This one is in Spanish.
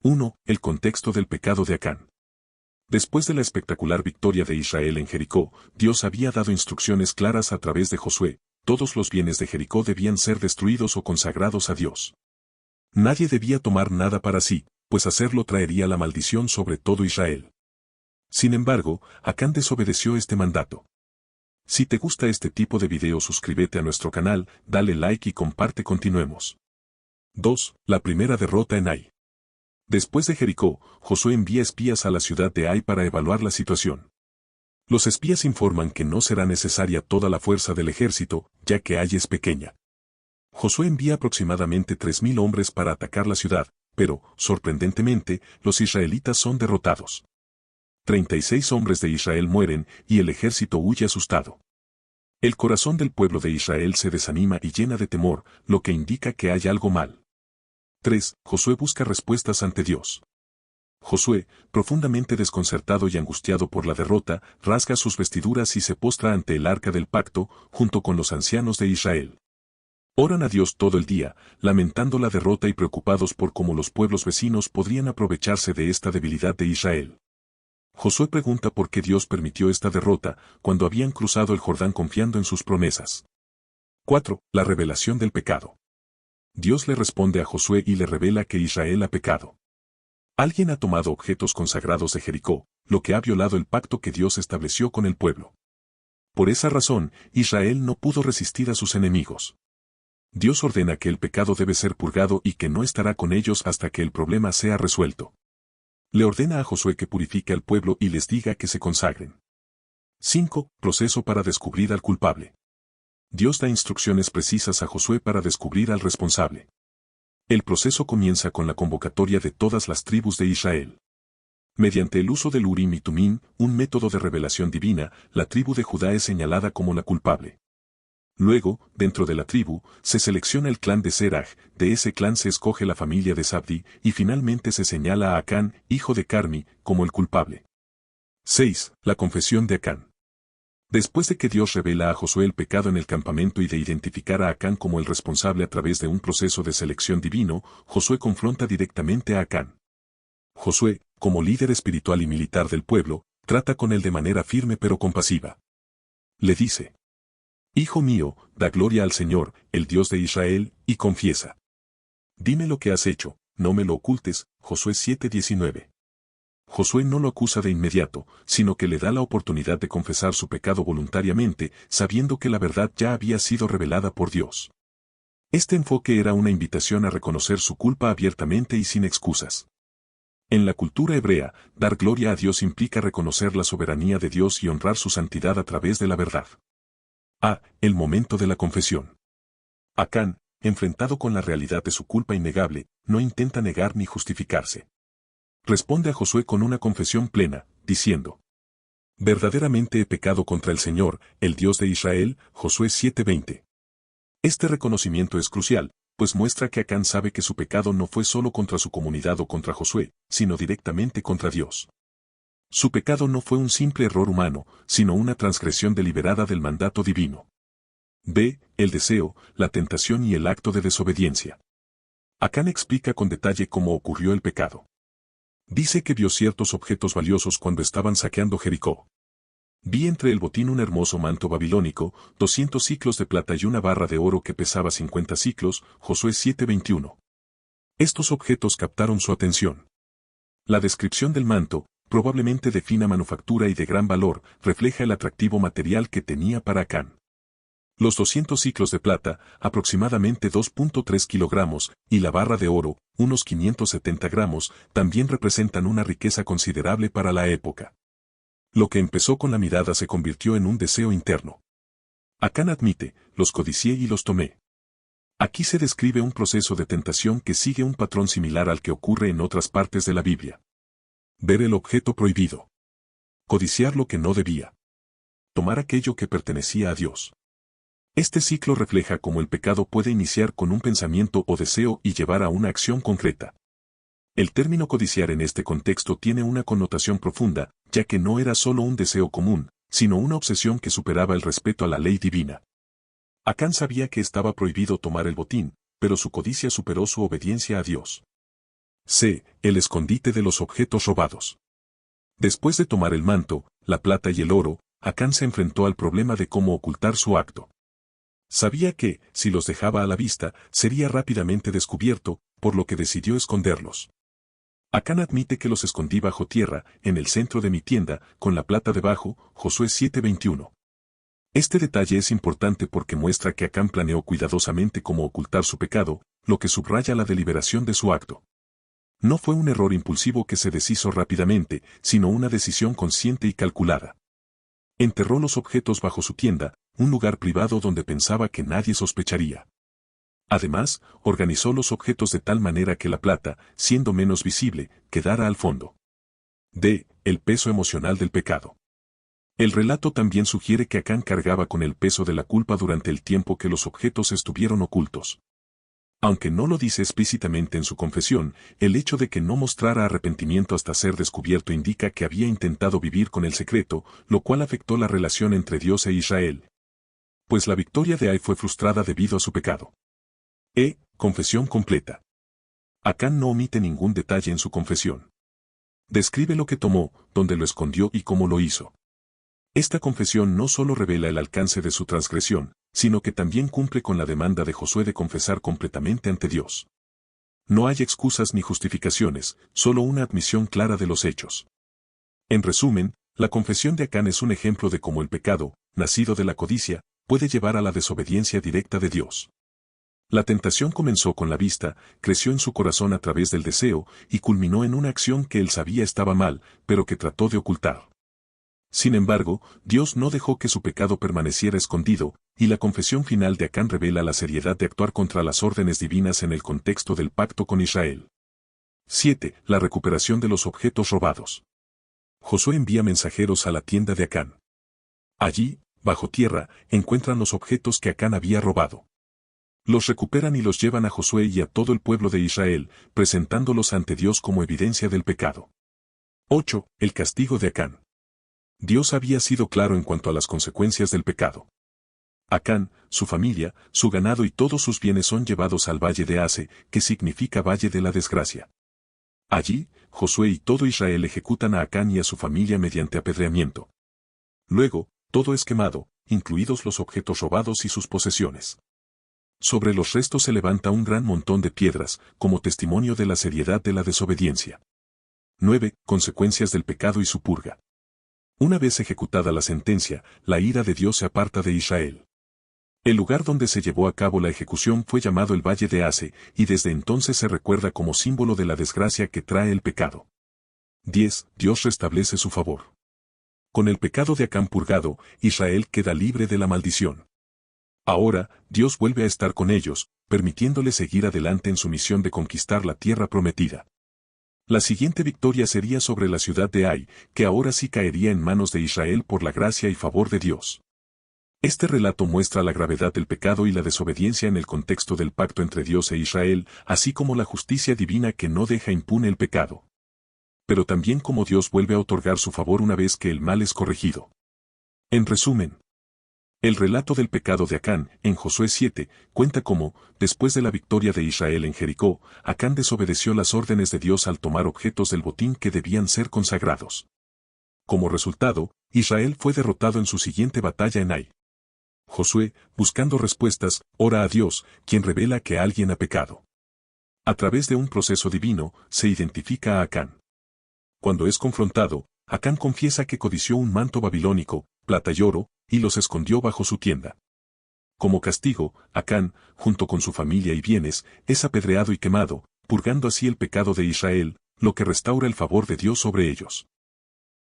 1. El contexto del pecado de Acán. Después de la espectacular victoria de Israel en Jericó, Dios había dado instrucciones claras a través de Josué: todos los bienes de Jericó debían ser destruidos o consagrados a Dios. Nadie debía tomar nada para sí, pues hacerlo traería la maldición sobre todo Israel. Sin embargo, Acán desobedeció este mandato. Si te gusta este tipo de video, suscríbete a nuestro canal, dale like y comparte. Continuemos. 2. La primera derrota en Ai. Después de Jericó, Josué envía espías a la ciudad de Ai para evaluar la situación. Los espías informan que no será necesaria toda la fuerza del ejército, ya que Ai es pequeña. Josué envía aproximadamente 3.000 hombres para atacar la ciudad, pero, sorprendentemente, los israelitas son derrotados. 36 hombres de Israel mueren, y el ejército huye asustado. El corazón del pueblo de Israel se desanima y llena de temor, lo que indica que hay algo mal. 3. Josué busca respuestas ante Dios. Josué, profundamente desconcertado y angustiado por la derrota, rasga sus vestiduras y se postra ante el arca del pacto, junto con los ancianos de Israel. Oran a Dios todo el día, lamentando la derrota y preocupados por cómo los pueblos vecinos podrían aprovecharse de esta debilidad de Israel. Josué pregunta por qué Dios permitió esta derrota, cuando habían cruzado el Jordán confiando en sus promesas. 4. La revelación del pecado. Dios le responde a Josué y le revela que Israel ha pecado. Alguien ha tomado objetos consagrados de Jericó, lo que ha violado el pacto que Dios estableció con el pueblo. Por esa razón, Israel no pudo resistir a sus enemigos. Dios ordena que el pecado debe ser purgado y que no estará con ellos hasta que el problema sea resuelto. Le ordena a Josué que purifique al pueblo y les diga que se consagren. 5. Proceso para descubrir al culpable. Dios da instrucciones precisas a Josué para descubrir al responsable. El proceso comienza con la convocatoria de todas las tribus de Israel. Mediante el uso del Urim y Tumim, un método de revelación divina, la tribu de Judá es señalada como la culpable. Luego, dentro de la tribu, se selecciona el clan de Seraj, de ese clan se escoge la familia de Zabdi, y finalmente se señala a Acán, hijo de Carmi, como el culpable. 6. La confesión de Acán. Después de que Dios revela a Josué el pecado en el campamento y de identificar a Acán como el responsable a través de un proceso de selección divino, Josué confronta directamente a Acán. Josué, como líder espiritual y militar del pueblo, trata con él de manera firme pero compasiva. Le dice: Hijo mío, da gloria al Señor, el Dios de Israel, y confiesa. Dime lo que has hecho, no me lo ocultes. Josué 7:19. Josué no lo acusa de inmediato, sino que le da la oportunidad de confesar su pecado voluntariamente, sabiendo que la verdad ya había sido revelada por Dios. Este enfoque era una invitación a reconocer su culpa abiertamente y sin excusas. En la cultura hebrea, dar gloria a Dios implica reconocer la soberanía de Dios y honrar su santidad a través de la verdad. El momento de la confesión. Acán, enfrentado con la realidad de su culpa innegable, no intenta negar ni justificarse. Responde a Josué con una confesión plena, diciendo: verdaderamente he pecado contra el Señor, el Dios de Israel. Josué 7:20. Este reconocimiento es crucial, pues muestra que Acán sabe que su pecado no fue solo contra su comunidad o contra Josué, sino directamente contra Dios. Su pecado no fue un simple error humano, sino una transgresión deliberada del mandato divino. B. El deseo, la tentación y el acto de desobediencia. Acán explica con detalle cómo ocurrió el pecado. Dice que vio ciertos objetos valiosos cuando estaban saqueando Jericó. Vi entre el botín un hermoso manto babilónico, 200 siclos de plata y una barra de oro que pesaba 50 siclos. Josué 7:21. Estos objetos captaron su atención. La descripción del manto, probablemente de fina manufactura y de gran valor, refleja el atractivo material que tenía para Acán. Los 200 siclos de plata, aproximadamente 2.3 kilogramos, y la barra de oro, unos 570 gramos, también representan una riqueza considerable para la época. Lo que empezó con la mirada se convirtió en un deseo interno. Acán admite: los codicié y los tomé. Aquí se describe un proceso de tentación que sigue un patrón similar al que ocurre en otras partes de la Biblia. Ver el objeto prohibido. Codiciar lo que no debía. Tomar aquello que pertenecía a Dios. Este ciclo refleja cómo el pecado puede iniciar con un pensamiento o deseo y llevar a una acción concreta. El término codiciar en este contexto tiene una connotación profunda, ya que no era solo un deseo común, sino una obsesión que superaba el respeto a la ley divina. Acán sabía que estaba prohibido tomar el botín, pero su codicia superó su obediencia a Dios. C. El escondite de los objetos robados. Después de tomar el manto, la plata y el oro, Acán se enfrentó al problema de cómo ocultar su acto. Sabía que, si los dejaba a la vista, sería rápidamente descubierto, por lo que decidió esconderlos. Acán admite que los escondí bajo tierra, en el centro de mi tienda, con la plata debajo, Josué 7:21. Este detalle es importante porque muestra que Acán planeó cuidadosamente cómo ocultar su pecado, lo que subraya la deliberación de su acto. No fue un error impulsivo que se deshizo rápidamente, sino una decisión consciente y calculada. Enterró los objetos bajo su tienda, un lugar privado donde pensaba que nadie sospecharía. Además, organizó los objetos de tal manera que la plata, siendo menos visible, quedara al fondo. D. El peso emocional del pecado. El relato también sugiere que Acán cargaba con el peso de la culpa durante el tiempo que los objetos estuvieron ocultos. Aunque no lo dice explícitamente en su confesión, el hecho de que no mostrara arrepentimiento hasta ser descubierto indica que había intentado vivir con el secreto, lo cual afectó la relación entre Dios e Israel. Pues la victoria de Ai fue frustrada debido a su pecado. Confesión completa. Acán no omite ningún detalle en su confesión. Describe lo que tomó, dónde lo escondió y cómo lo hizo. Esta confesión no solo revela el alcance de su transgresión, sino que también cumple con la demanda de Josué de confesar completamente ante Dios. No hay excusas ni justificaciones, solo una admisión clara de los hechos. En resumen, la confesión de Acán es un ejemplo de cómo el pecado, nacido de la codicia, puede llevar a la desobediencia directa de Dios. La tentación comenzó con la vista, creció en su corazón a través del deseo, y culminó en una acción que él sabía estaba mal, pero que trató de ocultar. Sin embargo, Dios no dejó que su pecado permaneciera escondido, y la confesión final de Acán revela la seriedad de actuar contra las órdenes divinas en el contexto del pacto con Israel. 7. La recuperación de los objetos robados. Josué envía mensajeros a la tienda de Acán. Allí, bajo tierra, encuentran los objetos que Acán había robado. Los recuperan y los llevan a Josué y a todo el pueblo de Israel, presentándolos ante Dios como evidencia del pecado. 8. El castigo de Acán. Dios había sido claro en cuanto a las consecuencias del pecado. Acán, su familia, su ganado y todos sus bienes son llevados al valle de Ase, que significa valle de la desgracia. Allí, Josué y todo Israel ejecutan a Acán y a su familia mediante apedreamiento. Luego, todo es quemado, incluidos los objetos robados y sus posesiones. Sobre los restos se levanta un gran montón de piedras, como testimonio de la seriedad de la desobediencia. 9. Consecuencias del pecado y su purga. Una vez ejecutada la sentencia, la ira de Dios se aparta de Israel. El lugar donde se llevó a cabo la ejecución fue llamado el Valle de Ase, y desde entonces se recuerda como símbolo de la desgracia que trae el pecado. 10. Dios restablece su favor. Con el pecado de Acán purgado, Israel queda libre de la maldición. Ahora, Dios vuelve a estar con ellos, permitiéndoles seguir adelante en su misión de conquistar la tierra prometida. La siguiente victoria sería sobre la ciudad de Ai, que ahora sí caería en manos de Israel por la gracia y favor de Dios. Este relato muestra la gravedad del pecado y la desobediencia en el contexto del pacto entre Dios e Israel, así como la justicia divina que no deja impune el pecado. Pero también cómo Dios vuelve a otorgar su favor una vez que el mal es corregido. En resumen, el relato del pecado de Acán, en Josué 7, cuenta cómo, después de la victoria de Israel en Jericó, Acán desobedeció las órdenes de Dios al tomar objetos del botín que debían ser consagrados. Como resultado, Israel fue derrotado en su siguiente batalla en Ai. Josué, buscando respuestas, ora a Dios, quien revela que alguien ha pecado. A través de un proceso divino, se identifica a Acán. Cuando es confrontado, Acán confiesa que codició un manto babilónico, plata y oro, y los escondió bajo su tienda. Como castigo, Acán, junto con su familia y bienes, es apedreado y quemado, purgando así el pecado de Israel, lo que restaura el favor de Dios sobre ellos.